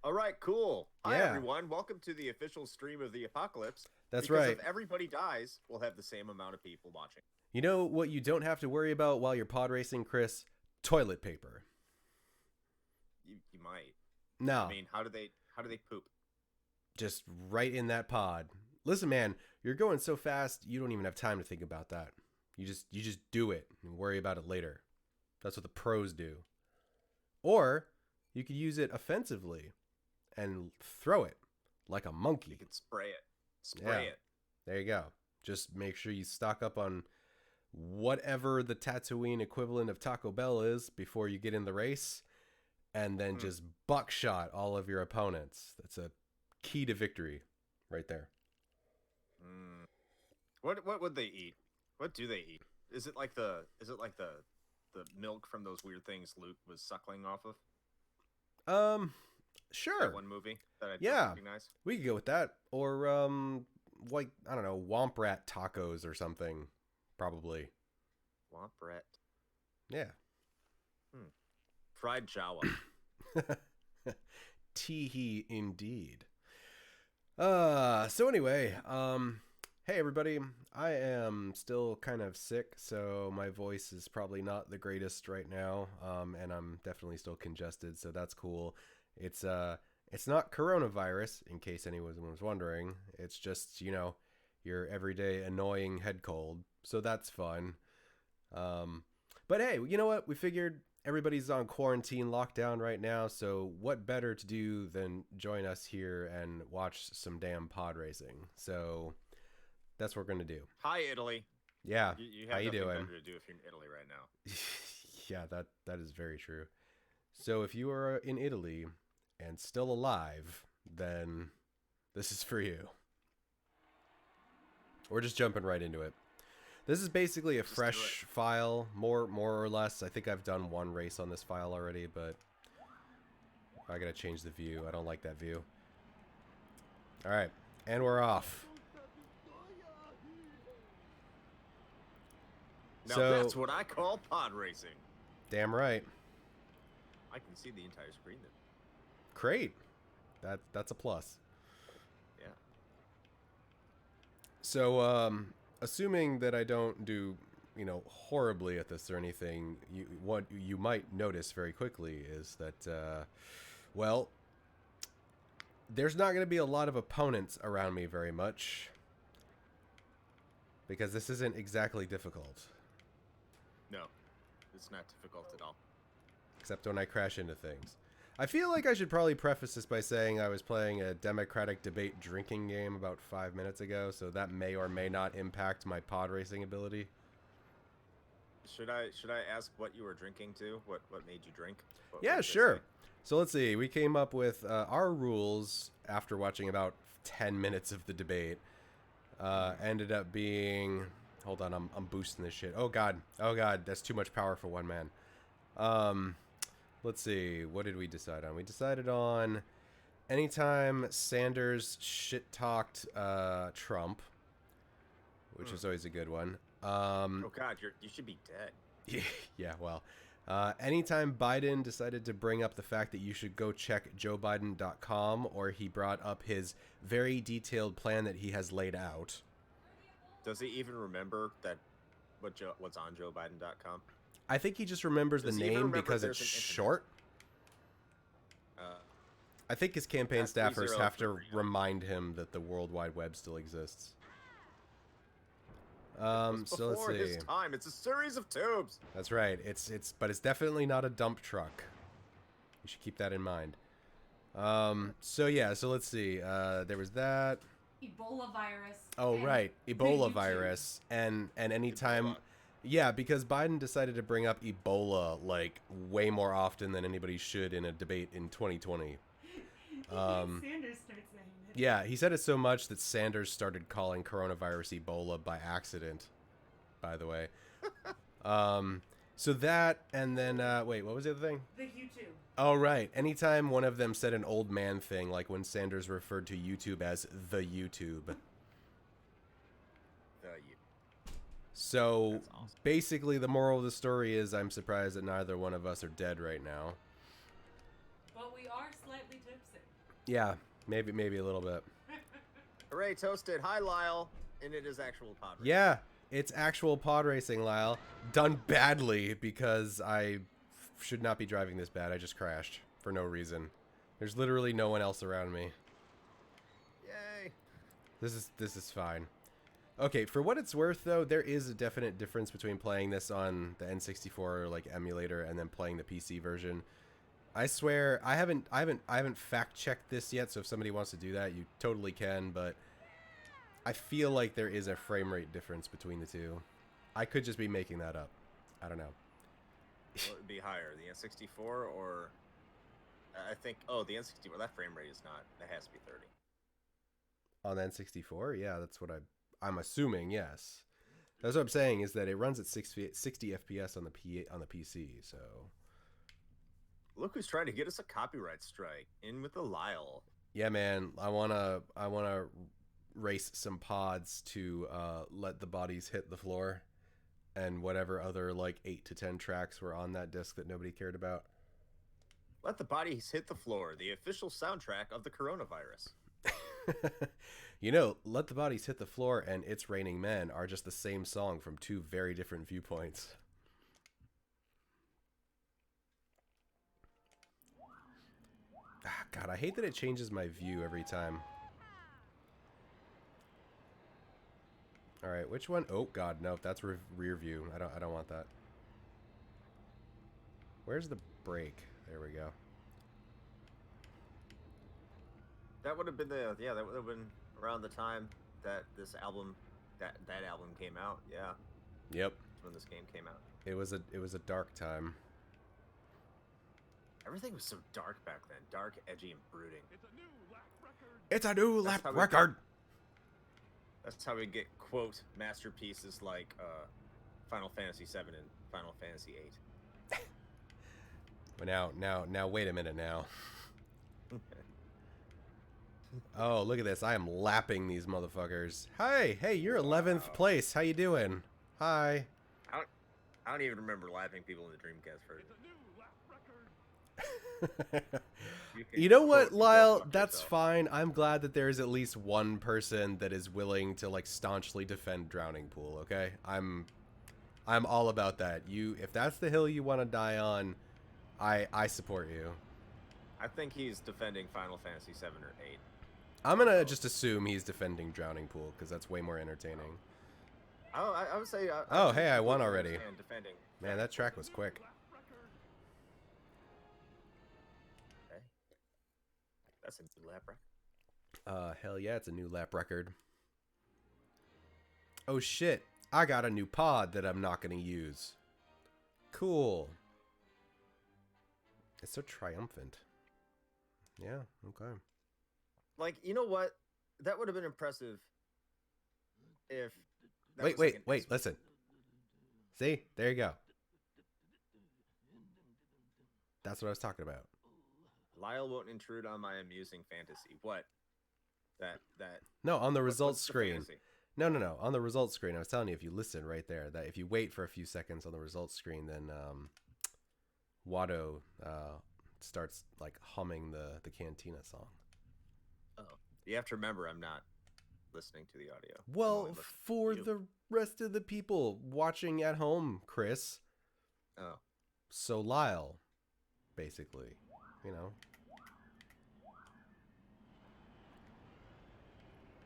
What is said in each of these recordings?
All right, cool. Hi, Yeah, everyone. Welcome to the official stream of the apocalypse. that's Because right. if everybody dies, we'll have the same amount of people watching. You know what you don't have to worry about while you're pod racing, Chris? Toilet paper. You might. I No, mean, how do they poop? just right in that pod. Listen, man, you're going so fast you don't even have time to think about that. You just do it and worry about it later. That's what the pros do. Or you could use it offensively and throw it like a You monkey. can spray it. Yeah, Spray it. there you go. Just make sure you stock up on whatever the Tatooine equivalent of Taco Bell is before you get in the race, and then Mm, just buckshot all of your opponents. That's a key to victory right there. mm. What would they eat? What do they eat? Is it like the milk from those weird things Luke was suckling off of? Um, That sure. one movie that I don't Yeah, recognize? we could go with that. Or, like, I don't know, Womp Rat tacos or something. Probably. Womp rat. Yeah. Hmm. Fried Jawa. Teehee indeed. So anyway, hey everybody. I am still kind of sick, so my voice is probably not the greatest right now. And I'm definitely still congested, so that's cool. It's not coronavirus, in case anyone was wondering. It's just, your everyday annoying head cold. So that's fun. Um, but hey, you know what? We figured everybody's on quarantine lockdown right now, so what better to do than join us here and watch some damn pod racing? So that's what we're gonna do. Hi, Italy. Yeah, You how have you nothing doing? better to do if you're in Italy right now. Yeah, that is very true. So if you are in Italy and still alive, then this is for you. We're just jumping right into it. This is basically a Just do it. fresh file, more or less. I think I've done one race on this file already, but I gotta change the view. I don't like that view. All right, and we're off. Now So, that's what I call pod racing. damn right. I can see the entire screen then. Great. That's a plus. Yeah. So, assuming that I don't do, horribly at this or anything, what you might notice very quickly is that, well, there's not going to be a lot of opponents around me very much because this isn't exactly difficult, No, it's not difficult at all. except when I crash into things. I feel like I should probably preface this by saying I was playing a Democratic debate drinking game about 5 minutes ago, so that may or may not impact my pod racing ability. Should I ask what you were drinking to? What made you drink? What Yeah, did they say? sure. So let's see. We came up with our rules after watching about 10 minutes of the debate. Ended up being... Hold on, I'm boosting this shit. Oh, God. Oh, God. That's too much power for one man. Let's see. What did we decide on? We decided on anytime Sanders shit-talked Trump, which is always a good one. Oh God, you should be dead. Yeah, well, anytime Biden decided to bring up the fact that you should go check joebiden.com, or he brought up his very detailed plan that he has laid out. Does he even remember that what's on JoeBiden.com? I think he just remembers Does the he even name remember because it's there's an internet? short. I think his campaign staffers have to 3033. remind him that the World Wide Web still exists. It's So let's before see. his time. It's a series of tubes. That's right. But it's definitely not a dump truck. You should keep that in mind. So yeah, so let's see. There was that. Ebola virus. Oh and right, Ebola YouTube. virus, and anytime, Ebola. yeah, because Biden decided to bring up Ebola like way more often than anybody should in a debate in 2020. Sanders starts saying it. Yeah, he said it so much that Sanders started calling coronavirus Ebola by accident. By the way, so that, and then wait, what was the other thing? The YouTube. Oh, right. Anytime one of them said an old man thing, like when Sanders referred to YouTube as the YouTube. So That's awesome. basically, the moral of the story is I'm surprised that neither one of us are dead right now. But we are slightly tipsy. Yeah, maybe a little bit. Hooray, toasted. Hi, Lyle. And it is actual pod racing. Yeah, it's actual pod racing, Lyle. Done badly because I should not be driving this bad. I just crashed for no reason. There's literally no one else around me. Yay. This is fine. Okay, for what it's worth though, there is a definite difference between playing this on the N64 like emulator and then playing the PC version. I swear I haven't fact checked this yet, so if somebody wants to do that, you totally can, but I feel like there is a frame rate difference between the two. I could just be making that up. I don't know. What would be higher, the N64 or I think the N64, that frame rate is not, that has to be 30. On the N64? Yeah, that's what I'm assuming, yes. That's what I'm saying, is that it runs at 60 FPS on the PC, so Look who's trying to get us a copyright strike. In with the Lyle. yeah, man, I wanna race some pods to let the bodies hit the floor, and whatever other like 8 to 10 tracks were on that disc that nobody cared about. Let the Bodies Hit the Floor, the official soundtrack of the coronavirus. You know, Let the Bodies Hit the Floor and It's Raining Men are just the same song from two very different viewpoints. Ah, God, I hate that it changes my view every time. All right, which one? Oh God, no, that's rear view. I don't want that. Where's the brake? There we go. That would have been that would have been around the time that this album, that album came out. Yeah. Yep. That's when this game came out. It was a dark time. Everything was so dark back then. Dark, edgy, and brooding. It's a new lap record. That's how we get, quote, masterpieces like Final Fantasy VII and Final Fantasy VIII. But now, wait a minute now. Oh, look at this. I am lapping these motherfuckers. Hey, you're 11th place. How you doing? Hi. I don't even remember lapping people in the Dreamcast version. You know what, Lyle? That's fine. I'm glad that there is at least one person that is willing to like staunchly defend Drowning Pool. Okay, I'm all about that. If that's the hill you want to die on, I support you. I think he's defending Final Fantasy VII or VIII. I'm gonna just assume he's defending Drowning Pool because that's way more entertaining. Oh, I would say. Hey, I won already. Defending. Man, that track was quick. That's a new lap record. Hell yeah, it's a new lap record. Oh shit, I got a new pod that I'm not gonna use. Cool. It's so triumphant. Yeah, okay. Like, you know what? That would have been impressive if... Wait, listen. See? There you go. That's what I was talking about. Lyle won't intrude on my amusing fantasy. What? That No, on the results what's the screen. fantasy? No. On the results screen, I was telling you, if you listen right there, that if you wait for a few seconds on the results screen, then Watto starts like humming the Cantina song. Oh, you have to remember, I'm not listening to the audio. Well, for the rest of the people watching at home, Chris. Oh. So Lyle, basically, you know.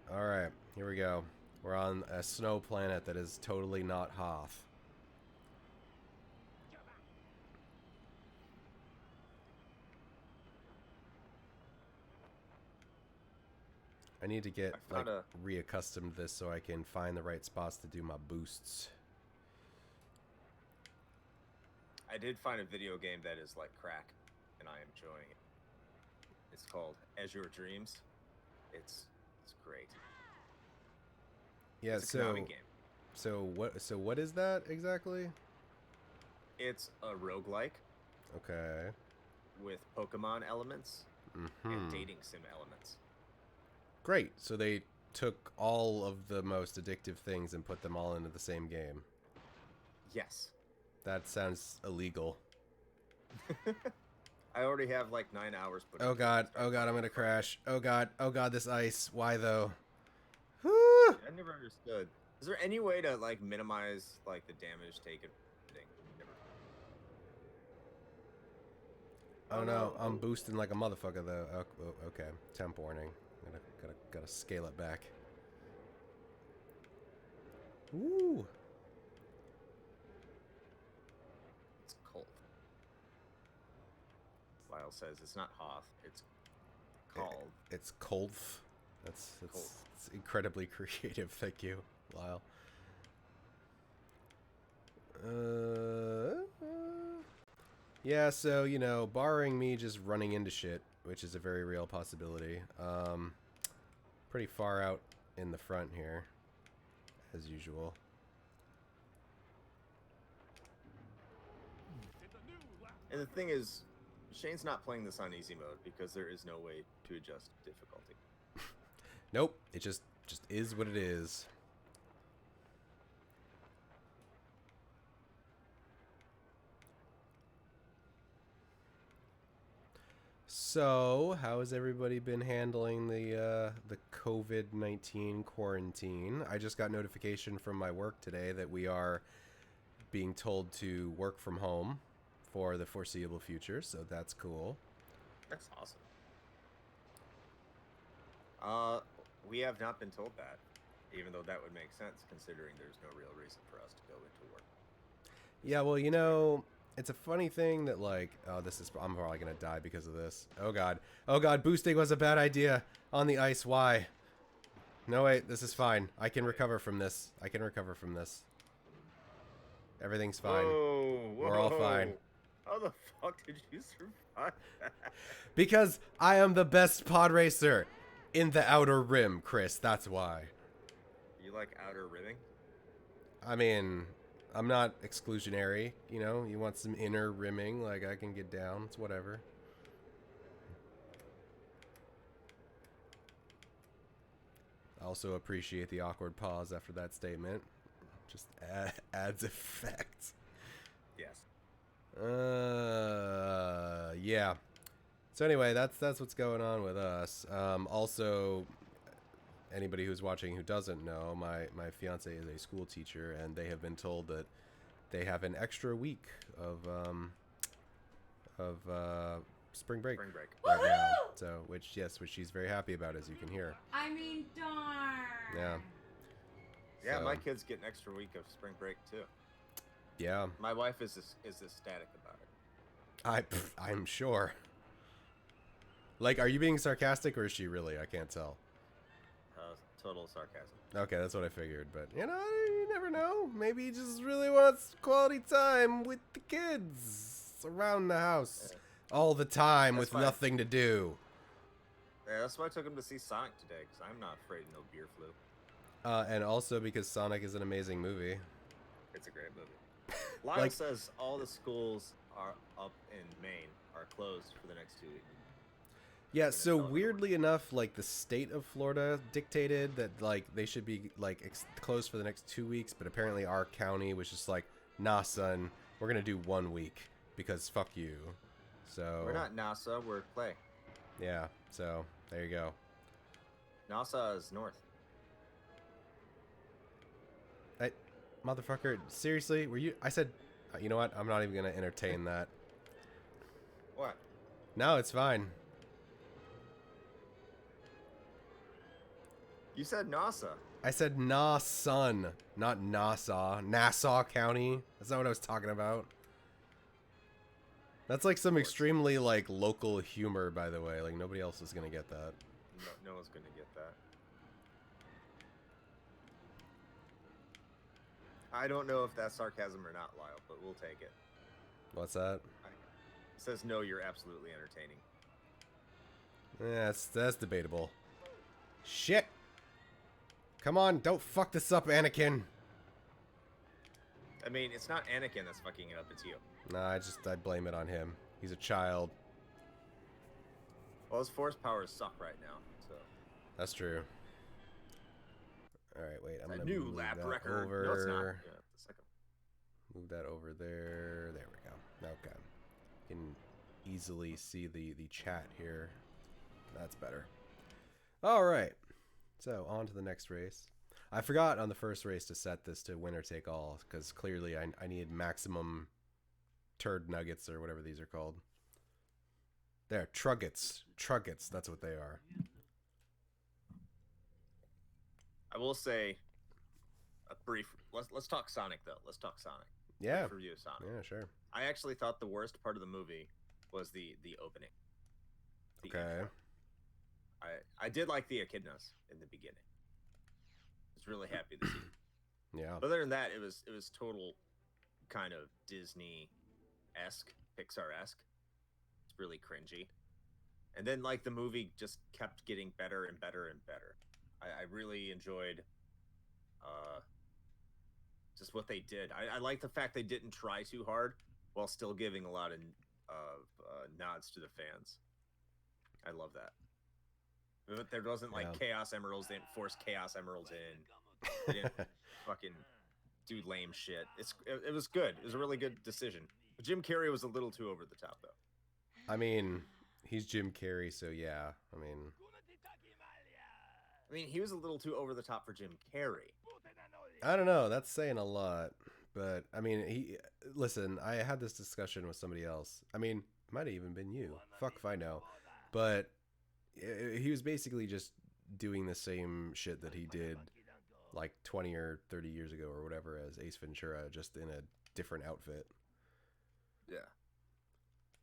All right, here we go. We're on a snow planet that is totally not Hoth. I need to get like reaccustomed to this so I can find the right spots to do my boosts. I did find a video game that is like crack, and I am enjoying it. It's called As Your Dreams. It's great. Yeah, it's a Konami game. So what is that exactly? It's a roguelike. Okay. With Pokemon elements and dating sim elements. Great. So they took all of the most addictive things and put them all into the same game. Yes. That sounds illegal. I already have like 9 hours put Oh into god, it. oh god, I'm gonna crash. Oh god, this ice. Why though? Whew. I never understood. Is there any way to like minimize like the damage taken? Oh no, I'm boosting like a motherfucker though. Oh, okay, temp warning. Gotta scale it back. Woo! It's cold. Lyle says it's not Hoth, it's called. It's Kolf. That's it's incredibly creative. Thank you, Lyle. Yeah, so, you know, barring me just running into shit, which is a very real possibility, pretty far out in the front here, as usual. And the thing is, Shane's not playing this on easy mode because there is no way to adjust difficulty. Nope, it just is what it is. So, how has everybody been handling the COVID-19 quarantine? I just got notification from my work today that we are being told to work from home for the foreseeable future, so that's cool. That's awesome. We have not been told that, even though that would make sense considering there's no real reason for us to go into work. Yeah, well, you know, it's a funny thing that, like, oh, I'm probably gonna die because of this. Oh god, boosting was a bad idea on the ice. Why? No, wait, this is fine. I can recover from this. Everything's fine. Whoa, We're all fine. How the fuck did you survive that? Because I am the best pod racer in the Outer Rim, Chris. That's why. You like outer rimming? I mean, I'm not exclusionary, you know? You want some inner rimming, like I can get down. It's whatever. I also appreciate the awkward pause after that statement. Just adds effect. Yes. Yeah. So anyway, that's what's going on with us. Also, anybody who's watching who doesn't know, my fiance is a school teacher, and they have been told that they have an extra week of spring break right now. So, which she's very happy about, as you can hear. I mean, darn. Yeah. Yeah, So, my kids get an extra week of spring break too. Yeah. My wife is ecstatic about it. I'm sure. Like, are you being sarcastic or is she really? I can't tell. Total sarcasm. Okay, that's what I figured, but you know, you never know. Maybe he just really wants quality time with the kids around the house all the time with nothing to do. Yeah, that's why I took him to see Sonic today, because I'm not afraid of no beer flu. And also because Sonic is an amazing movie. It's a great movie. Lyle says all the schools are up in Maine are closed for the next 2 weeks. Yeah, so weirdly enough, like the state of Florida dictated that like they should be like closed for the next 2 weeks, but apparently our county was just like, nah, son, we're gonna do 1 week because fuck you. So we're not NASA, we're Clay. Yeah, so there you go. NASA is north. Hey, motherfucker, seriously? Were you? I said, you know what? I'm not even gonna entertain that. What? No, it's fine. You said NASA. I said nah, son, not Nassau. Nassau County. That's not what I was talking about. That's like some extremely like local humor, by the way. Like nobody else is gonna get that. No one's gonna get that. I don't know if that's sarcasm or not, Lyle, but we'll take it. What's that? It says no, you're absolutely entertaining. Yeah, that's debatable. Shit! Come on, don't fuck this up, Anakin. I mean, it's not Anakin that's fucking it up, it's you. Nah, I blame it on him. He's a child. Well, his force powers suck right now, so. That's true. Alright, wait, I'm gonna new move lap that record. over. No, it's not. Yeah, the second. Move that over there. There we go. Okay. Can easily see the chat here. That's better. All right. So on to the next race. I forgot on the first race to set this to winner take all because clearly I need maximum turd nuggets or whatever these are called. There, truggets. Truggets, that's what they are. I will say a brief. Let's talk Sonic though. Let's talk Sonic. Yeah. Brief review of Sonic. Yeah, sure. I actually thought the worst part of the movie was the opening. The Okay. intro. I did like the echidnas in the beginning. I was really happy to see it. Yeah. But other than that, it was total kind of Disney-esque, Pixar-esque. It's really cringy. And then like the movie just kept getting better and better and better. I really enjoyed just what they did. I like the fact they didn't try too hard while still giving a lot of nods to the fans. I love that. There wasn't like Chaos Emeralds. They didn't force Chaos Emeralds in. They didn't fucking do lame shit. It was good. It was a really good decision. But Jim Carrey was a little too over the top, though. I mean, he's Jim Carrey, so yeah. I mean, he was a little too over the top for Jim Carrey. I don't know. That's saying a lot. But, I mean, listen, I had this discussion with somebody else. I mean, it might have even been you. Fuck if I know. But he was basically just doing the same shit that he did like 20 or 30 years ago or whatever as Ace Ventura, just in a different outfit. Yeah.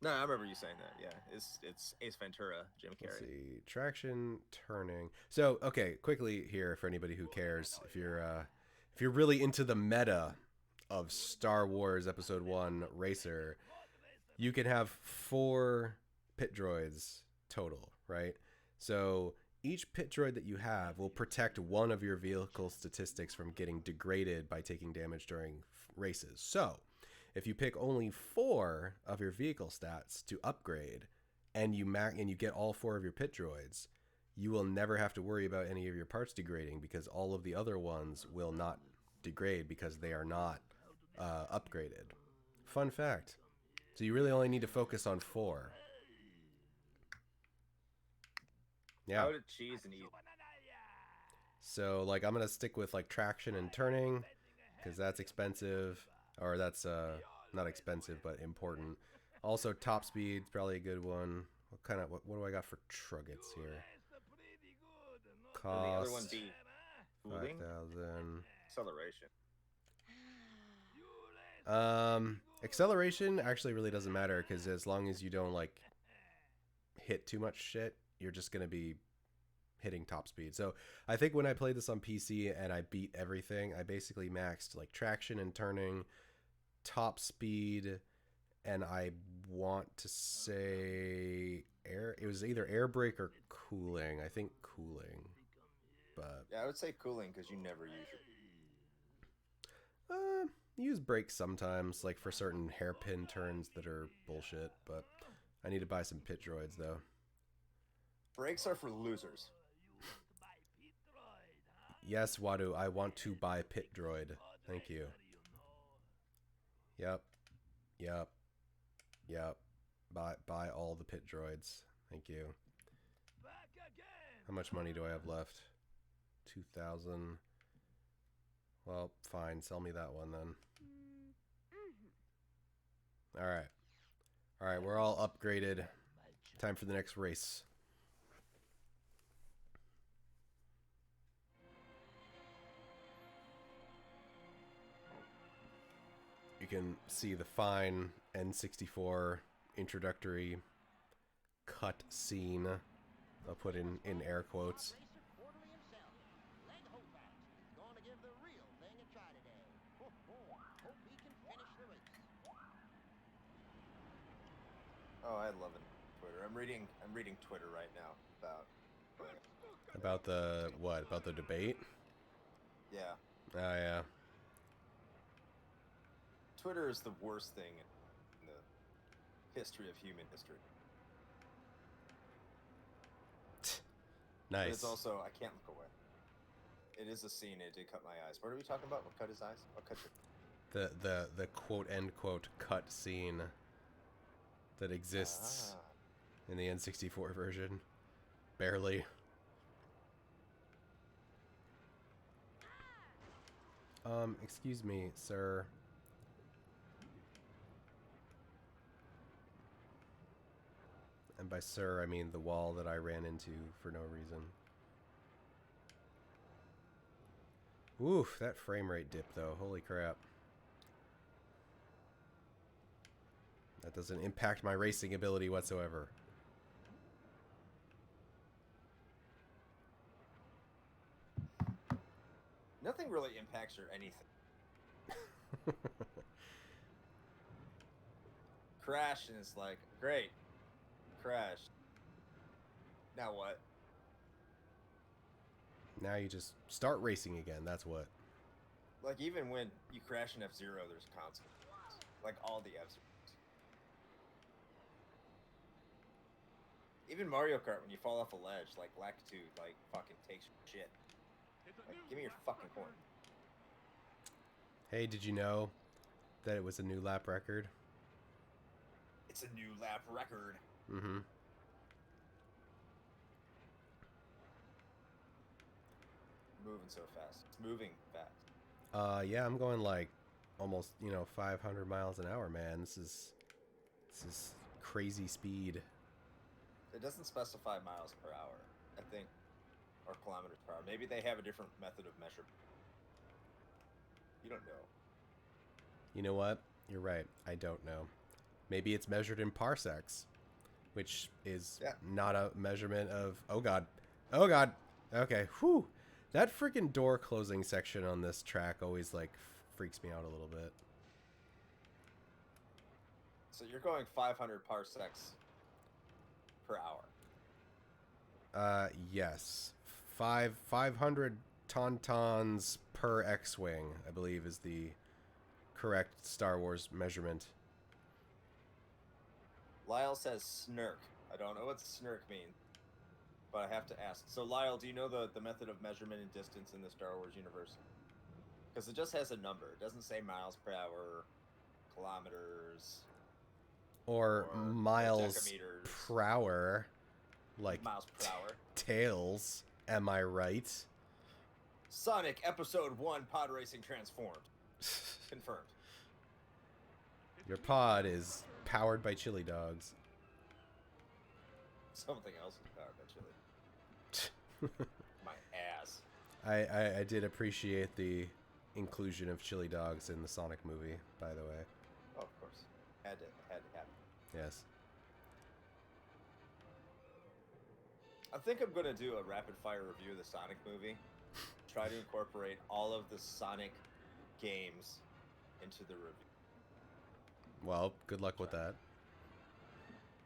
No, I remember you saying that. Yeah, it's Ace Ventura, Jim Carrey. Let's see, traction, turning. So, okay, quickly here for anybody who cares, if you're really into the meta of Star Wars Episode 1 Racer, you can have 4 pit droids total, right? So each pit droid that you have will protect one of your vehicle statistics from getting degraded by taking damage during races. So if you pick only 4 of your vehicle stats to upgrade and you get all 4 of your pit droids, you will never have to worry about any of your parts degrading because all of the other ones will not degrade because they are not upgraded. Fun fact. So you really only need to focus on 4. Yeah. Out of cheese and eat. So like I'm gonna stick with like traction and turning because that's expensive, or that's not expensive but important. Also top speed's probably a good one. What do I got for truggets here? Cost. The other one be 5,000. Acceleration. Acceleration actually really doesn't matter because as long as you don't like hit too much shit, you're just going to be hitting top speed. So I think when I played this on PC and I beat everything, I basically maxed like traction and turning, top speed, and I want to say air. It was either air brake or cooling. I think cooling. But yeah, I would say cooling because you never use it. Use brakes sometimes, like for certain hairpin turns that are bullshit, but I need to buy some pit droids though. Brakes are for losers. Yes, Wadu, I want to buy pit droid. Thank you. Yep. Buy all the pit droids. Thank you. How much money do I have left? 2,000. Well, fine. Sell me that one then. All right, we're all upgraded. Time for the next race. You can see the fine N64 introductory cut scene. I'll put in air quotes. Oh, I love it. Twitter. I'm reading Twitter right now about the what? About the debate? Yeah. Oh yeah. Twitter is the worst thing in the history of human history. Nice. But it's also, I can't look away. It is a scene. It did cut my eyes. What are we talking about? What cut his eyes? What cut your... The quote end quote cut scene. that exists in the N64 version. Barely. Excuse me, sir. And by sir, I mean the wall that I ran into for no reason. Oof, that frame rate dip though. Holy crap. That doesn't impact my racing ability whatsoever. Nothing really impacts your anything. Crash and it's like, great. Crash. Now what? Now you just start racing again, that's what. Like, even when you crash in F-Zero, there's consequences. Like, all the F-Zeros. Even Mario Kart, when you fall off a ledge, like, Lactitude, like, fucking takes your shit. Like, give me your fucking coin. Hey, did you know that it was a new lap record? It's a new lap record. Mm-hmm. Moving so fast. It's moving fast. Yeah, I'm going like almost, 500 miles an hour, man. This is crazy speed. It doesn't specify miles per hour, I think, or kilometers per hour. Maybe they have a different method of measurement. You don't know. You know what? You're right. I don't know. Maybe it's measured in parsecs, which is not a measurement of... Oh, God. Oh, God. Okay. Whew. That freaking door closing section on this track always, like, freaks me out a little bit. So you're going 500 parsecs per hour. Yes. 500 tauntauns per X-Wing, I believe, is the correct Star Wars measurement. Lyle says snirk. I don't know what snirk means, but I have to ask. So, Lyle, do you know the method of measurement and distance in the Star Wars universe? Because it just has a number. It doesn't say miles per hour, kilometers, or miles decameters. per hour. Like miles per hour. Tails, am I right? Sonic Episode 1 Pod Racing Transformed. Confirmed. Your pod is powered by chili dogs. Something else is powered by chili. My ass. I did appreciate the inclusion of chili dogs in the Sonic movie, by the way. Oh, of course. Had to happen. Yes. I think I'm going to do a rapid fire review of the Sonic movie. Try to incorporate all of the Sonic games into the review. Well, good luck with that.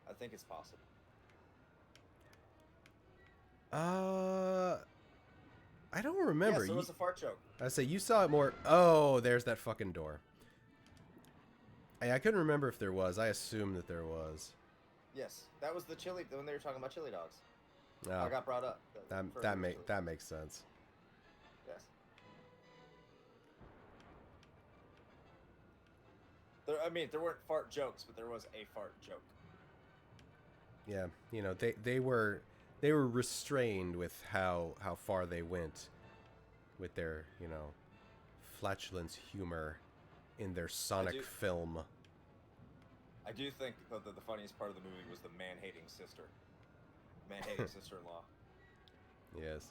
I think it's possible. I don't remember. Yeah, so it was a fart joke. I say you saw it more. Oh, there's that fucking door. I couldn't remember if there was. I assumed that there was. Yes, that was the chili when they were talking about chili dogs. Oh, I got brought up. that makes sense. Yes. There weren't fart jokes, but there was a fart joke. Yeah, they were restrained with how far they went with their, flatulence humor in their Sonic film. I do think that the funniest part of the movie was the man-hating sister. Man-hating sister-in-law. Yes.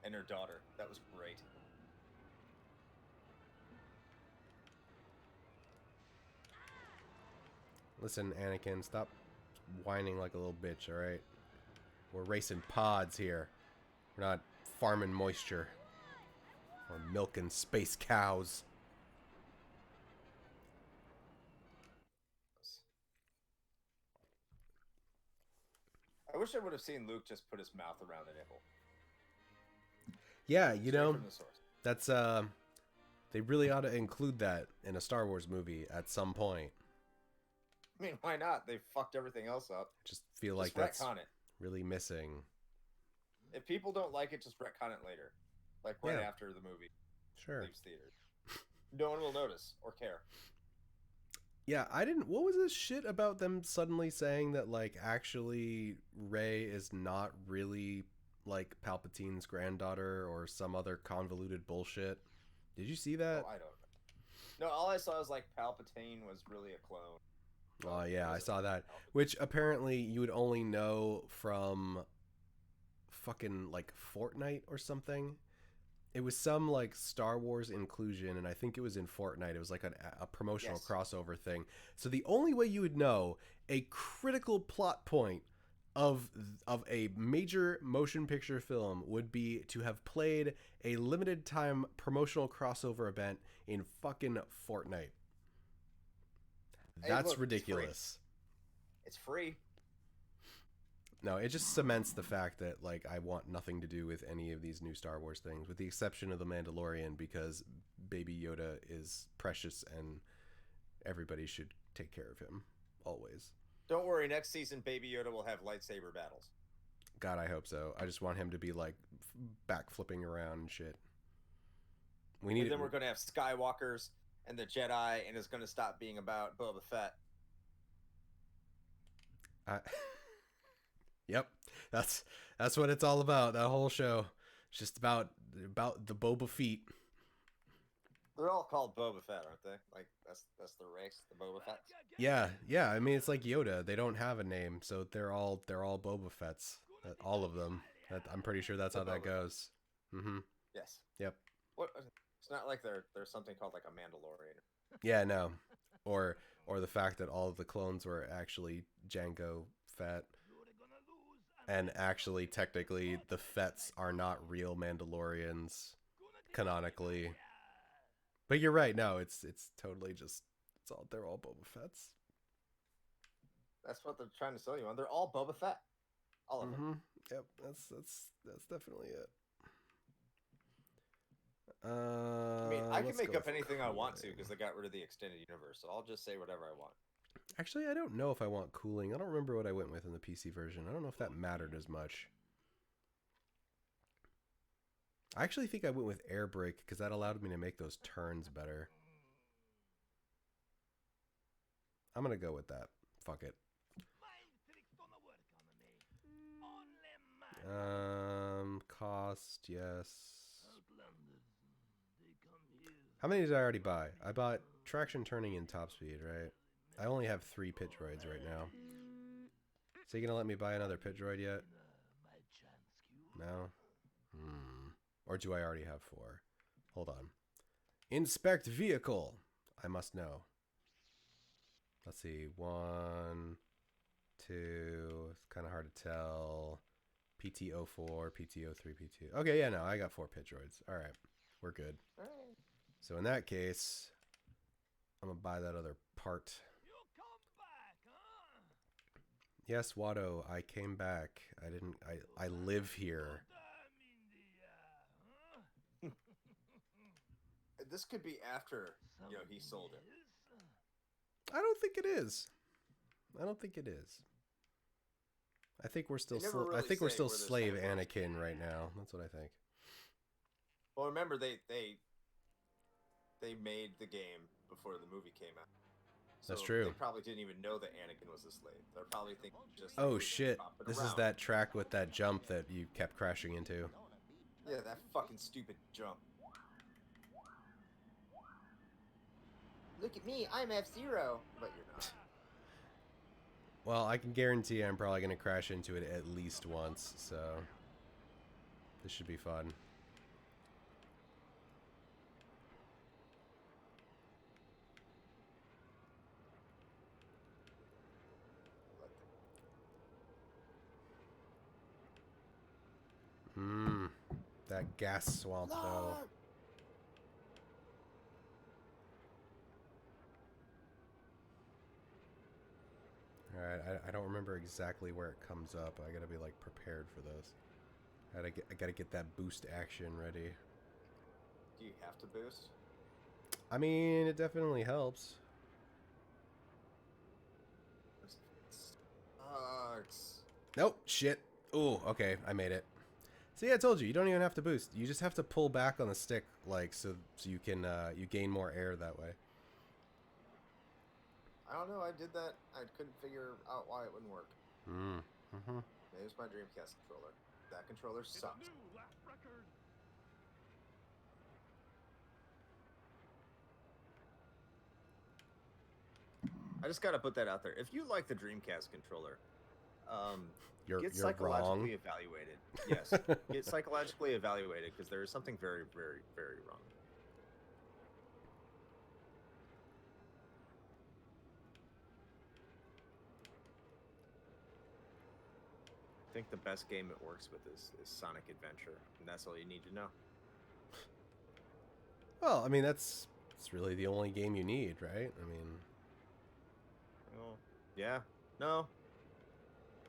And her daughter. That was great. Listen, Anakin, stop whining like a little bitch, alright? We're racing pods here. We're not farming moisture. Or milking space cows. I wish I would have seen Luke just put his mouth around the nipple. Yeah, From the source. that's they really ought to include that in a Star Wars movie at some point. I mean, why not? They fucked everything else up. Just feel Just like that's retcon it. really missing. If people don't like it, just retcon it later. Like right after the movie Sure. leaves theaters. No one will notice or care. Yeah, I didn't. What was this shit about them suddenly saying that like actually Rey is not really like Palpatine's granddaughter or some other convoluted bullshit? Did you see that? Oh, I don't know. No, all I saw was like Palpatine was really a clone. Oh yeah, I saw that. Palpatine. Which apparently you would only know from fucking like Fortnite or something. It was some like Star Wars inclusion, and I think it was in Fortnite. It was like a promotional crossover thing. So the only way you would know a critical plot point of a major motion picture film would be to have played a limited time promotional crossover event in fucking Fortnite. That's look, ridiculous. It's free. No, it just cements the fact that like I want nothing to do with any of these new Star Wars things, with the exception of the Mandalorian, because Baby Yoda is precious and everybody should take care of him always. Don't worry, next season Baby Yoda will have lightsaber battles. God, I hope so. I just want him to be like back flipping around and shit. And then we're gonna have Skywalkers and the Jedi, and it's gonna stop being about Boba Fett. Yep, that's what it's all about. That whole show, it's just about the Boba Fett. They're all called Boba Fett, aren't they? Like that's the race, the Boba Fett. Yeah. I mean, it's like Yoda. They don't have a name, so they're all Boba Fetts. All of them. I'm pretty sure that's how that goes. Mm-hmm. Yes. Yep. What? It's not like there's something called like a Mandalorian. Yeah, no. Or the fact that all of the clones were actually Jango Fett. And actually, technically, the Fetts are not real Mandalorians, canonically. But you're right. No, it's totally just they're all Boba Fetts. That's what they're trying to sell you on. They're all Boba Fett. All of them. Yep, that's definitely it. I mean, I can make up anything I want to because they got rid of the extended universe, so I'll just say whatever I want. Actually, I don't know if I want cooling. I don't remember what I went with in the PC version. I don't know if that mattered as much. I actually think I went with air brake because that allowed me to make those turns better. I'm going to go with that. Fuck it. Cost, yes. How many did I already buy? I bought traction turning and top speed, right? I only have 3 pit droids right now. So you gonna let me buy another pit droid yet? No? Or do I already have 4? Hold on. Inspect vehicle. I must know. Let's see. 1, 2. It's kind of hard to tell. PT-04, PT-03, PT. Okay, yeah, no, I got 4 pit droids. All right, we're good. So in that case, I'm gonna buy that other part. Yes, Watto, I came back. I live here. This could be after, he sold it. I don't think it is. I think we're still slave Anakin right now. That's what I think. Well, remember they made the game before the movie came out. So that's true. They probably didn't even know that Anakin was a slave. They're probably thinking just. Oh shit! This is that track with that jump that you kept crashing into. Yeah, that fucking stupid jump. Look at me, I'm F-Zero, but you're not. Well, I can guarantee I'm probably going to crash into it at least once, so this should be fun. That gas swamp, though. Alright, I don't remember exactly where it comes up. I gotta be, like, prepared for this. I gotta get that boost action ready. Do you have to boost? I mean, it definitely helps. Nope, shit. Ooh, okay, I made it. See, I told you, you don't even have to boost. You just have to pull back on the stick, like, so you can, you gain more air that way. I don't know. I did that. I couldn't figure out why it wouldn't work. Mm-hmm. Maybe it's my Dreamcast controller. That controller sucks. I just gotta put that out there. If you like the Dreamcast controller, get You're psychologically wrong. evaluated. Yes, get psychologically evaluated because there is something very, very, very wrong. I think the best game it works with is Sonic Adventure, and that's all you need to know. Well, I mean, it's really the only game you need, right? I mean, well, yeah, no.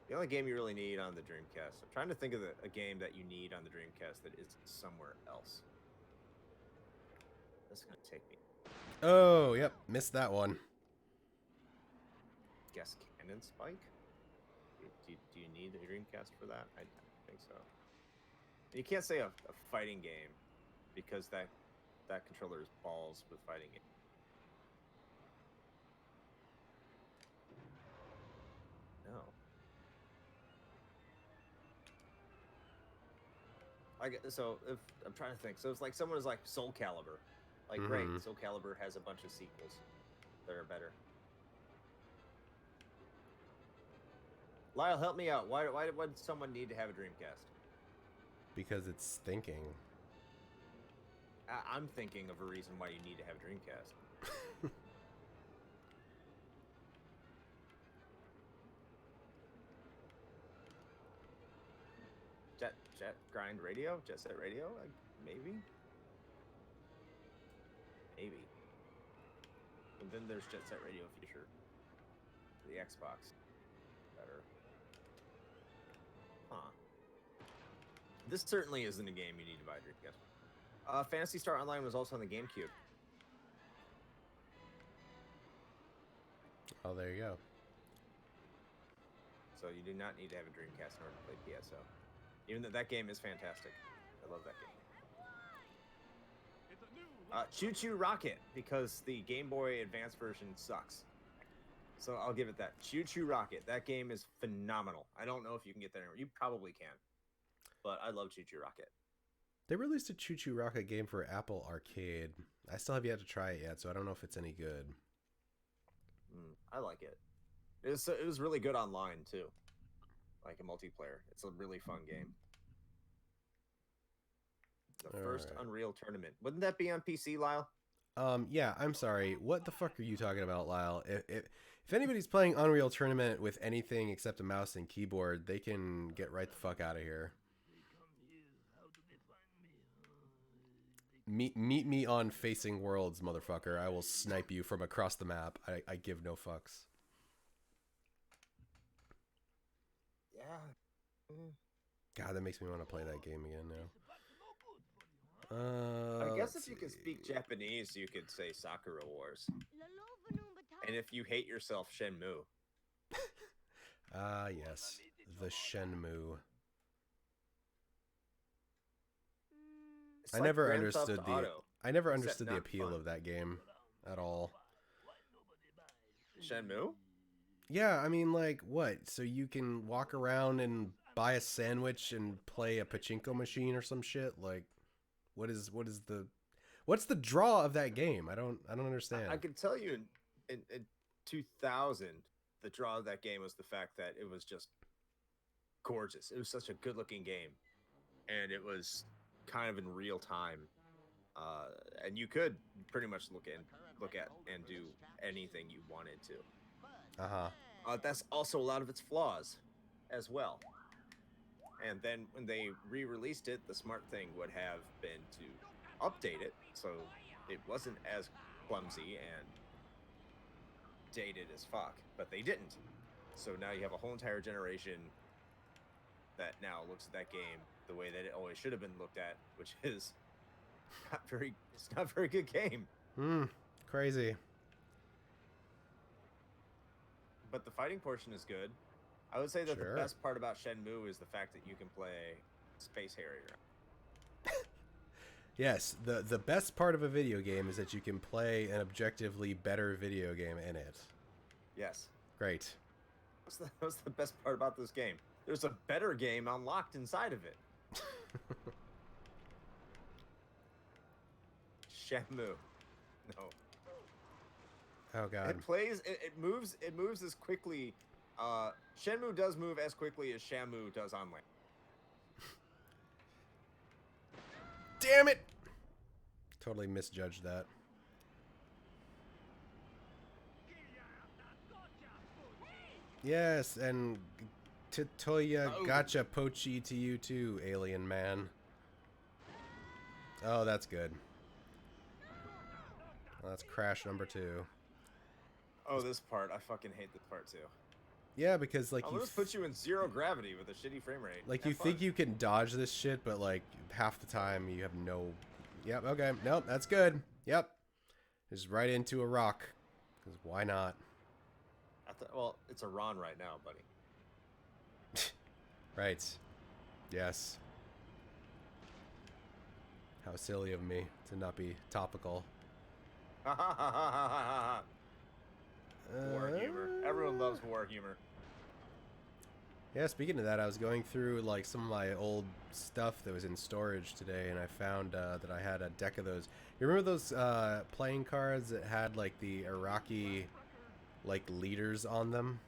The only game you really need on the Dreamcast. I'm trying to think of a game that you need on the Dreamcast that is somewhere else. That's gonna take me. oh, yep, missed that one. Guess Cannon Spike. Do you need a Dreamcast for that? I think so. You can't say a fighting game because that controller is balls with fighting game. No. So if I'm trying to think, so it's like someone is like Soul Calibur, like great, Soul Calibur has a bunch of sequels that are better. Lyle, help me out. Why would someone need to have a Dreamcast? Because it's thinking. I'm thinking of a reason why you need to have a Dreamcast. Jet grind radio, jet set radio, like, maybe. And then there's jet set radio feature, for the Xbox, better. Huh. This certainly isn't a game you need to buy a Dreamcast. Phantasy Star Online was also on the GameCube. Oh, there you go. So you do not need to have a Dreamcast in order to play PSO. Even though that game is fantastic. I love that game. Choo Choo Rocket, because the Game Boy Advance version sucks. So I'll give it that. Choo Choo Rocket. That game is phenomenal. I don't know if you can get that anywhere. You probably can. But I love Choo Choo Rocket. They released a Choo Choo Rocket game for Apple Arcade. I still have yet to try it yet, so I don't know if it's any good. I like it. It was really good online, too. Like a multiplayer. It's a really fun game. The first Unreal Tournament. Wouldn't that be on PC, Lyle? Yeah, I'm sorry. What the fuck are you talking about, Lyle? If anybody's playing Unreal Tournament with anything except a mouse and keyboard, they can get right the fuck out of here. Meet me on Facing Worlds, motherfucker. I will snipe you from across the map. I give no fucks. Yeah. God, that makes me want to play that game again now. I guess if you can speak Japanese, you could say Sakura Wars. And if you hate yourself, Shenmue. Ah, yes. The Shenmue. I never understood the appeal of that game at all. Shenmue? Yeah, I mean, like, what? So you can walk around and buy a sandwich and play a pachinko machine or some shit? Like, what's the draw of that game? I don't understand. I can tell you in 2000, the draw of that game was the fact that it was just gorgeous. It was such a good looking game, and it was kind of in real time, and you could pretty much look at and do anything you wanted to. That's also a lot of its flaws as well. And then when they re-released it, the smart thing would have been to update it so it wasn't as clumsy and dated as fuck, but they didn't. So now you have a whole entire generation that now looks at that game the way that it always should have been looked at, which is it's not a very good game. Crazy. But the fighting portion is good. I would say that the best part about Shenmue is the fact that you can play Space Harrier. Yes, the best part of a video game is that you can play an objectively better video game in it. Yes. Great. What's the best part about this game? There's a better game unlocked inside of it. Shamu. No. Oh god. It moves as quickly. Shenmue does move as quickly as Shamu does on land. Damn it! Totally misjudged that. Yes, and Titoya gotcha pochi to you too, alien man. Oh, that's good. Well, that's crash number 2. Oh, this part. I fucking hate this part too. Yeah, because like this puts you in 0 gravity with a shitty frame rate. Like you think you can dodge this shit, but like half the time you have no. Yep. Okay. Nope. That's good. Yep. Just right into a rock. Because why not? Well, it's Iran right now, buddy. Right. Yes. How silly of me to not be topical. War humor. Everyone loves war humor. Yeah, speaking of that, I was going through like some of my old stuff that was in storage today, and I found that I had a deck of those. You remember those playing cards that had like the Iraqi like leaders on them?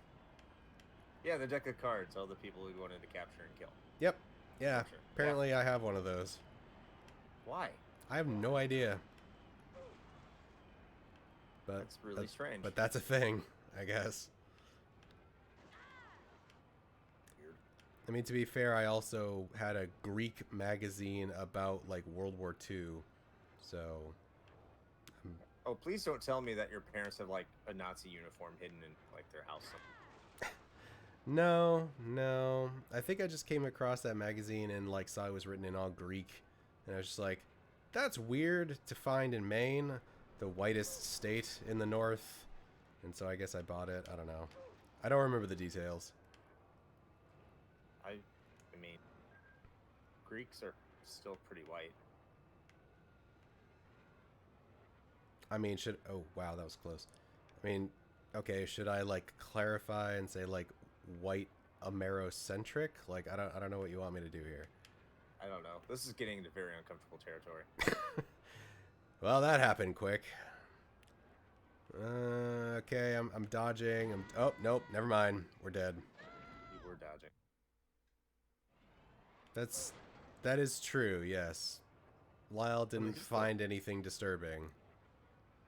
Yeah, the deck of cards, all the people we wanted to capture and kill. Yep. Yeah. Capture. Apparently I have one of those. Why? I have no idea. But that's really strange. But that's a thing, I guess. Weird. I mean, to be fair, I also had a Greek magazine about like World War II, so. Oh, please don't tell me that your parents have like a Nazi uniform hidden in like their house. No. I think I just came across that magazine and like saw it was written in all Greek, and I was just like, that's weird to find in Maine, the whitest state in the North, and so I guess I bought it. I don't know. I don't remember the details. I mean, Greeks are still pretty white. I mean, oh wow, that was close. I mean, okay, should I like clarify and say like white Amerocentric? Like I don't know what you want me to do here. I don't know. This is getting into very uncomfortable territory. Well, that happened quick. Okay, I'm dodging. Oh, nope, never mind. We're dead. You were dodging. That is true, yes. Lyle didn't find anything disturbing.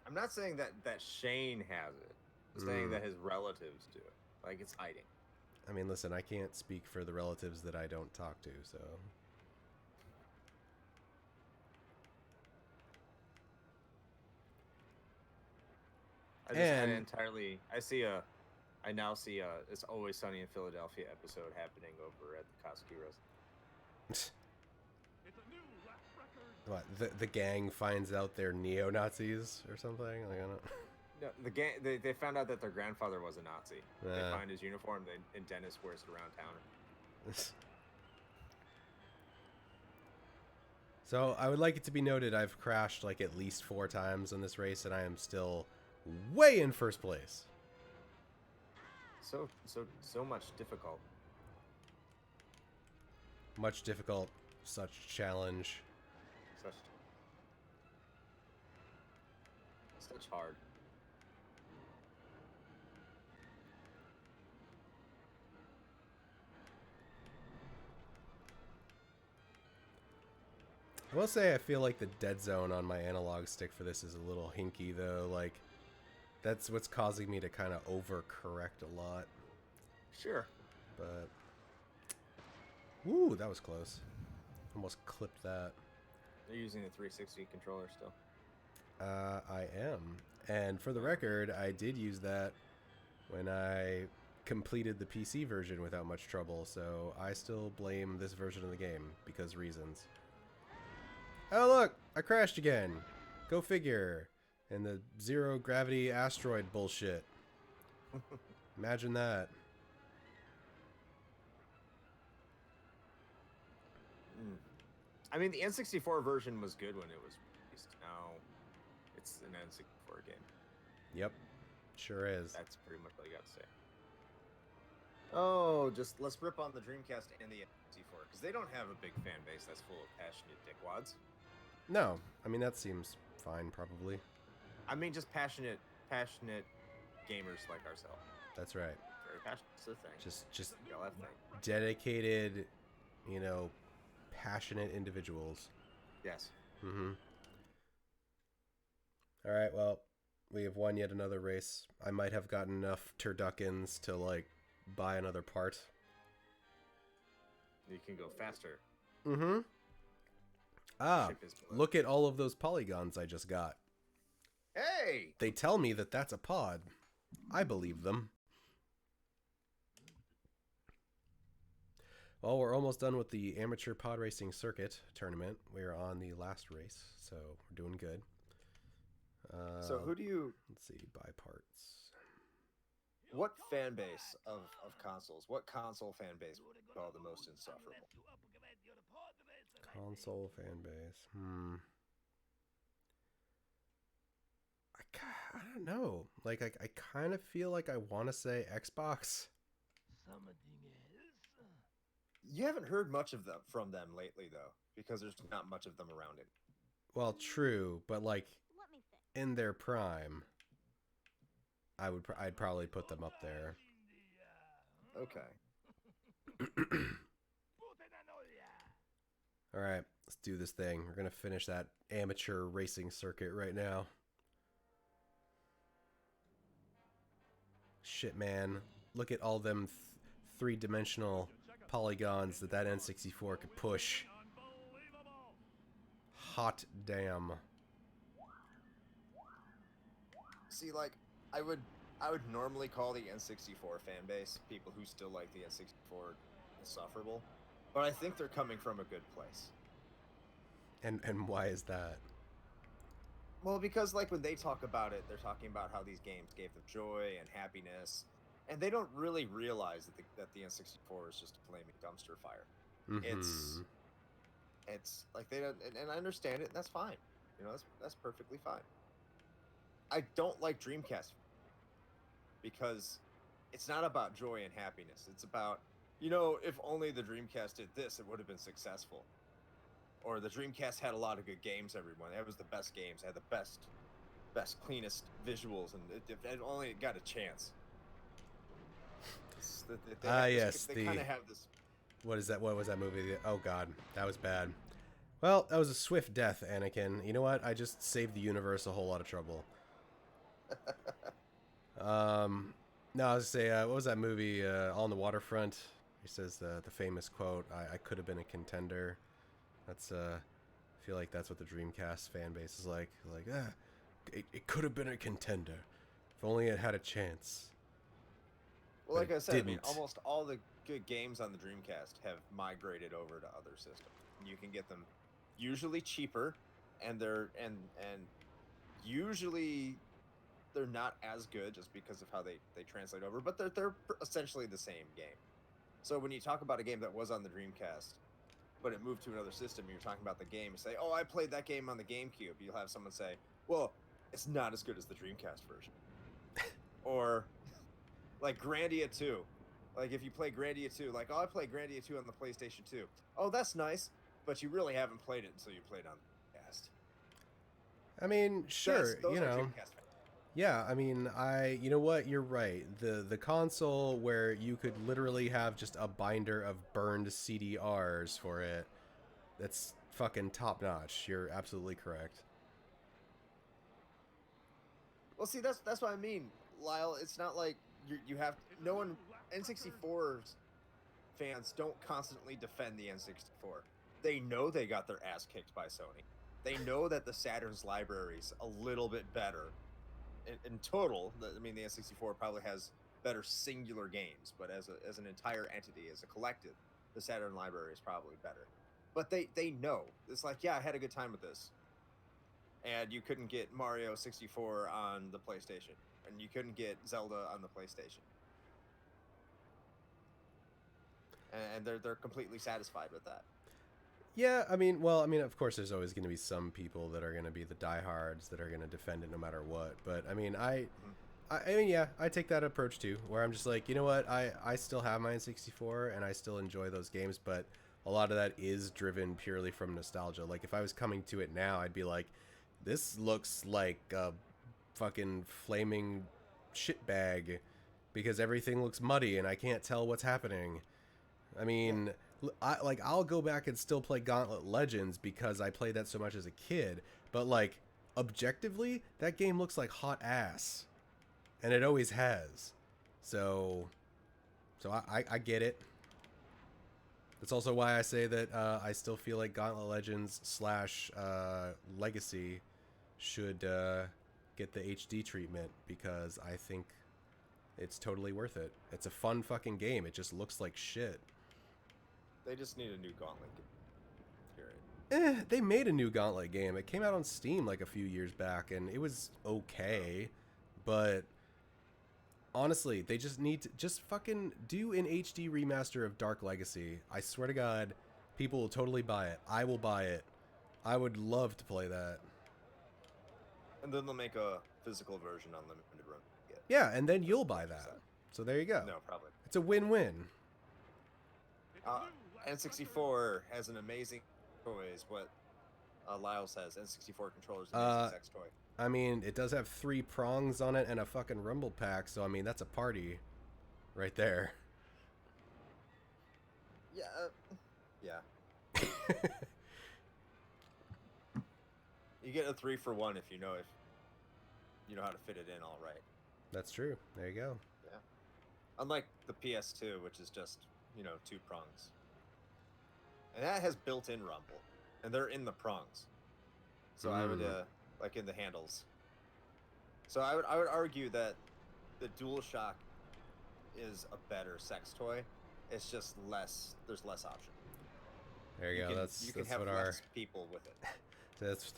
I'm not saying that Shane has it. I'm saying that his relatives do it. Like, it's hiding. I mean, listen, I can't speak for the relatives that I don't talk to, so... I now see a It's Always Sunny in Philadelphia episode happening over at the Koski. What, the gang finds out they're neo-Nazis or something? Like, I don't... No, the gang, they found out that their grandfather was a Nazi. They find his uniform, and Dennis wears it around town. So, I would like it to be noted I've crashed like at least 4 times on this race, and I am still way in first place. So much difficult. Much difficult, such challenge. Such hard. I will say I feel like the dead zone on my analog stick for this is a little hinky though, like that's what's causing me to kind of overcorrect a lot. Sure. But woo, that was close. Almost clipped that. They're using the 360 controller still. I am. And for the record, I did use that when I completed the PC version without much trouble, so I still blame this version of the game because reasons. Oh look, I crashed again. Go figure. And the zero gravity asteroid bullshit. Imagine that. I mean, the N64 version was good when it was released. Now, it's an N64 game. Yep. Sure is. That's pretty much all you got to say. Oh, just let's rip on the Dreamcast and the N64 because they don't have a big fan base that's full of passionate dickwads. No, I mean that seems fine, probably. I mean, just passionate gamers like ourselves. That's right. Very passionate. It's a thing. Just we all have things. Dedicated, passionate individuals. Yes. Mm-hmm. All right. Well, we have won yet another race. I might have gotten enough turduckens to buy another part. You can go faster. Mm-hmm. Ah, look at all of those polygons I just got. Hey! They tell me that that's a pod. I believe them. Well, we're almost done with the amateur pod racing circuit tournament. We're on the last race, so we're doing good. So who do you... Let's see, buy parts. What fan base of consoles, what console fan base would you call the most insufferable? Console fan base. I don't know. I kind of feel like I want to say Xbox. You haven't heard much of them from them lately, though, because there's not much of them around it. Well, true, but in their prime, I'd probably put them up there. Okay. All right, let's do this thing. We're gonna finish that amateur racing circuit right now. Shit, man. Look at all them three-dimensional polygons that N64 could push. Hot damn. See, I would normally call the N64 fan base people who still like the N64 insufferable, but I think they're coming from a good place. And why is that? Well, because when they talk about it, they're talking about how these games gave them joy and happiness, and they don't really realize that the N64 is just a flaming dumpster fire. Mm-hmm. It's they don't, and I understand it, and that's fine. That's perfectly fine. I don't like Dreamcast because it's not about joy and happiness. It's about, if only the Dreamcast did this, it would have been successful. Or the Dreamcast had a lot of good games, everyone. It was the best games. It had the best, cleanest visuals, and if only it got a chance. Yes. They kind of have this... What is that? What was that movie? Oh, God. That was bad. Well, that was a swift death, Anakin. You know what? I just saved the universe a whole lot of trouble. No, I was gonna say, what was that movie, All on the Waterfront? He says the famous quote, I could have been a contender. That's, I feel like that's what the Dreamcast fan base is like. It could have been a contender. If only it had a chance. Well, like I said, almost all the good games on the Dreamcast have migrated over to other systems. You can get them usually cheaper, and they're usually they're not as good just because of how they translate over, but they're essentially the same game. So when you talk about a game that was on the Dreamcast, but it moved to another system, you're talking about the game, you say, oh, I played that game on the GameCube. You'll have someone say, well, it's not as good as the Dreamcast version. Or Grandia 2. If you play Grandia 2, oh, I played Grandia 2 on the PlayStation 2. Oh, that's nice, but you really haven't played it until you played on the Dreamcast. I mean, sure, those are Dreamcast fans. Yeah, I mean, you know what? You're right. The console where you could literally have just a binder of burned CDRs for it, that's fucking top notch. You're absolutely correct. Well, see, that's what I mean, Lyle. It's not like you have no one. N64 fans don't constantly defend the N64. They know they got their ass kicked by Sony. They know that the Saturn's library's a little bit better. In total, the N64 probably has better singular games, but as an entire entity, as a collective, the Saturn library is probably better. But they know. It's yeah, I had a good time with this. And you couldn't get Mario 64 on the PlayStation, and you couldn't get Zelda on the PlayStation. And they're completely satisfied with that. Yeah, of course there's always going to be some people that are going to be the diehards that are going to defend it no matter what. But, I I mean, yeah, I take that approach too, where I'm just like, you know what, I still have my N64 and I still enjoy those games, but a lot of that is driven purely from nostalgia. Like, if I was coming to it now, I'd be like, this looks like a fucking flaming shitbag because everything looks muddy and I can't tell what's happening. I mean, I'll go back and still play Gauntlet Legends because I played that so much as a kid, but like, objectively, that game looks like hot ass. And it always has. So I get it. That's also why I say that I still feel like Gauntlet Legends / Legacy should get the HD treatment because I think it's totally worth it. It's a fun fucking game. It just looks like shit. They just need a new Gauntlet game. They made a new Gauntlet game. It came out on Steam like a few years back, and it was okay, but honestly, they just need to just fucking do an HD remaster of Dark Legacy. I swear to God, people will totally buy it. I will buy it. I would love to play that. And then they'll make a physical version on limited run. Yeah, and then you'll buy that. So there you go. No, probably. It's a win-win. N64 has an amazing toys. What Lyle says, N64 controllers amazing sex toy. I mean, it does have 3 prongs on it and a fucking rumble pack, so I mean, that's a party right there. Yeah. Yeah. You get a 3-for-1 if you know how to fit it in all right. That's true. There you go. Yeah. Unlike the PS2, which is just, 2 prongs. And that has built-in rumble. And they're in the prongs. So I would like in the handles. So I would argue that the DualShock is a better sex toy. It's just less. There's less option. There you go. You can have less people with it. That's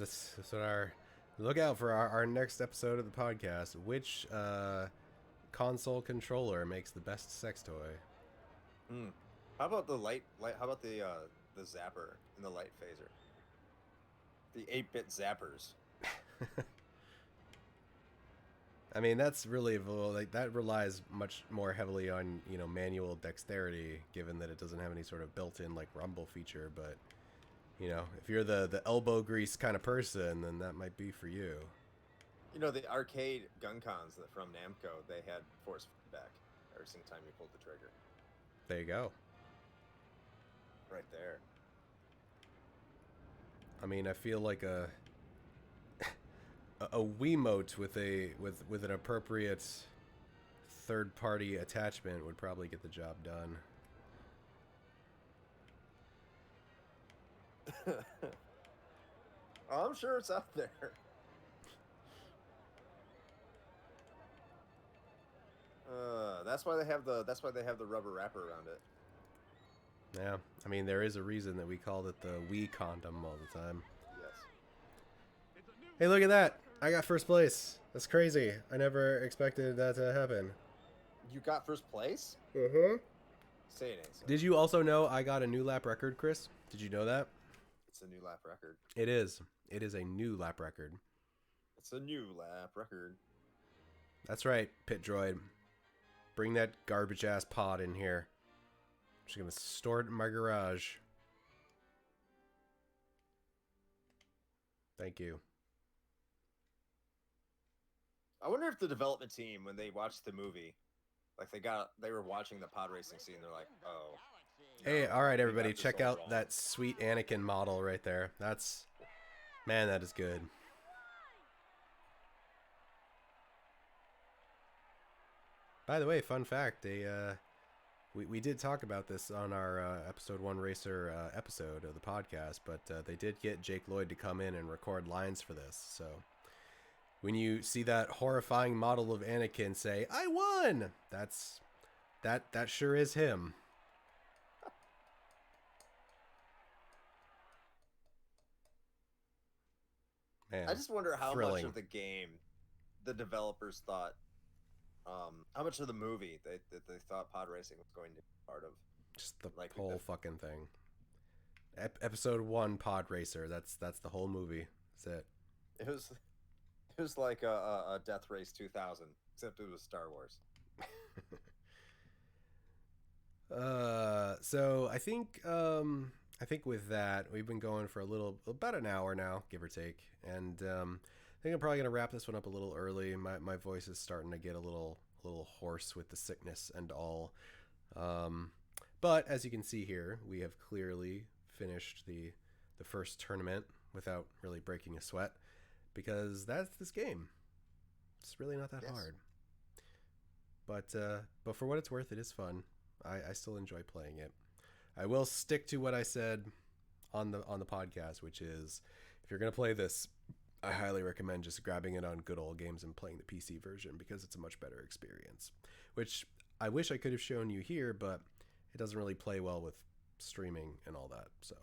what our look out for our next episode of the podcast. Which console controller makes the best sex toy? How about the light? How about the zapper and the light phaser? The 8-bit zappers. I mean, that's really like that relies much more heavily on manual dexterity, given that it doesn't have any sort of built-in like rumble feature. But if you're the elbow grease kind of person, then that might be for you. The arcade gun cons from Namco, they had force feedback every single time you pulled the trigger. There you go. Right there. I mean, I feel like a Wiimote with an appropriate third-party attachment would probably get the job done. I'm sure it's out there. That's why they have the rubber wrapper around it. Yeah, I mean, there is a reason that we called it the Wii condom all the time. Yes. Hey, look at that! I got first place. That's crazy. I never expected that to happen. You got first place? Uh-huh. Say it ain't so. Did you also know I got a new lap record, Chris? Did you know that? It's a new lap record. It is. It is a new lap record. It's a new lap record. That's right, Pit Droid. Bring that garbage-ass pod in here. I'm just going to store it in my garage. Thank you. I wonder if the development team, when they watched the movie, like they were watching the pod racing scene, they're like, oh. Hey, all right, everybody, check out that sweet Anakin model right there. Man, that is good. By the way, fun fact, we did talk about this on our episode 1 Racer episode of the podcast, but they did get Jake Lloyd to come in and record lines for this, so when you see that horrifying model of Anakin say, "I won!" that sure is him. Man, I just wonder how thrilling. much of the game the developers thought, how much of the movie they thought pod racing was going to be part of. Just the whole fucking thing. Episode 1 Pod Racer. That's the whole movie. That's it. It was like a Death Race 2000 Except it was Star Wars. So I think with that we've been going for about an hour now, give or take, and I think I'm probably gonna wrap this one up a little early. My voice is starting to get a little hoarse with the sickness and all. But as you can see here, we have clearly finished the first tournament without really breaking a sweat, because that's this game. It's really not that hard. But for what it's worth, it is fun. I still enjoy playing it. I will stick to what I said on the podcast, which is if you're gonna play this, I highly recommend just grabbing it on Good Old Games and playing the PC version, because it's a much better experience. Which I wish I could have shown you here, but it doesn't really play well with streaming and all that. So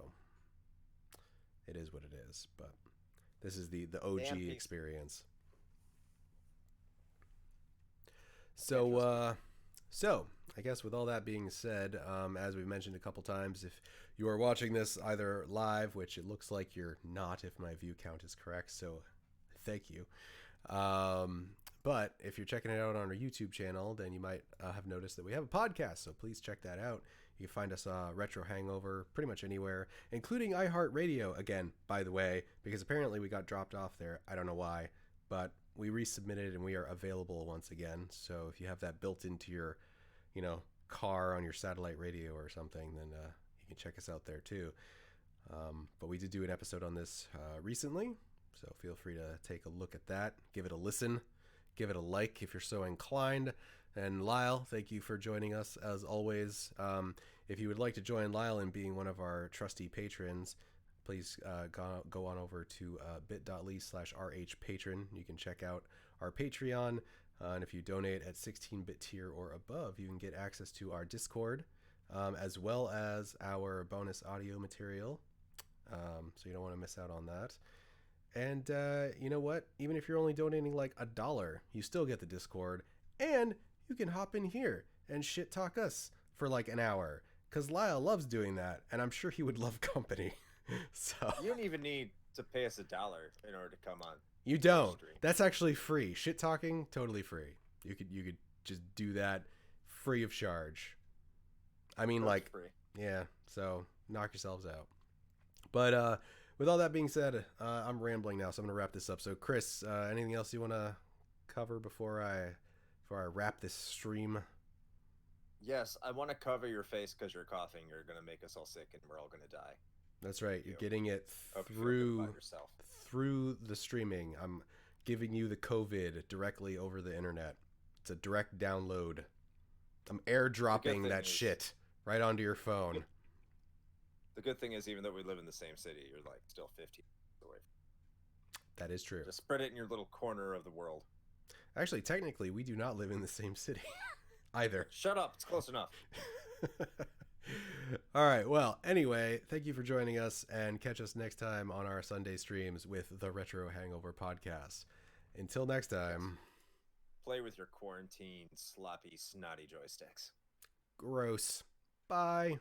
it is what it is. But this is the OG experience. So I guess with all that being said, as we've mentioned a couple times, if you are watching this either live, which it looks like you're not if my view count is correct, so thank you. But if you're checking it out on our YouTube channel, then you might have noticed that we have a podcast, so please check that out. You can find us Retro Hangover pretty much anywhere, including iHeartRadio, again, by the way, because apparently we got dropped off there. I don't know why, but we resubmitted and we are available once again. So if you have that built into your, car on your satellite radio or something, then you can check us out there too. But we did do an episode on this recently, so feel free to take a look at that. Give it a listen. Give it a like if you're so inclined. And Lyle, thank you for joining us as always. If you would like to join Lyle in being one of our trusty patrons, please go on over to bit.ly/RHPatron. You can check out our Patreon. And if you donate at 16-bit tier or above, you can get access to our Discord, as well as our bonus audio material. So you don't want to miss out on that. And you know what? Even if you're only donating like $1, you still get the Discord. And you can hop in here and shit talk us for like an hour. Because Lyle loves doing that. And I'm sure he would love company. So you don't even need to pay us $1 in order to come on. You don't. That's actually free. Shit talking, totally free. You could just do that free of charge. I mean, like, free. Yeah. So knock yourselves out. But with all that being said, I'm rambling now, so I'm gonna wrap this up. So Chris, anything else you want to cover before I wrap this stream? Yes, I want to cover your face because you're coughing. You're gonna make us all sick, and we're all gonna die. That's right. You're getting it through the streaming. I'm giving you the COVID directly over the internet. It's a direct download. I'm airdropping that shit right onto your phone. The good thing is, even though we live in the same city, you're like still 15 away. That is true. Just spread it in your little corner of the world. Actually, technically, we do not live in the same city either. Shut up. It's close enough. All right. Well, anyway, thank you for joining us, and catch us next time on our Sunday streams with the Retro Hangover podcast. Until next time. Play with your quarantine, sloppy, snotty joysticks. Gross. Bye.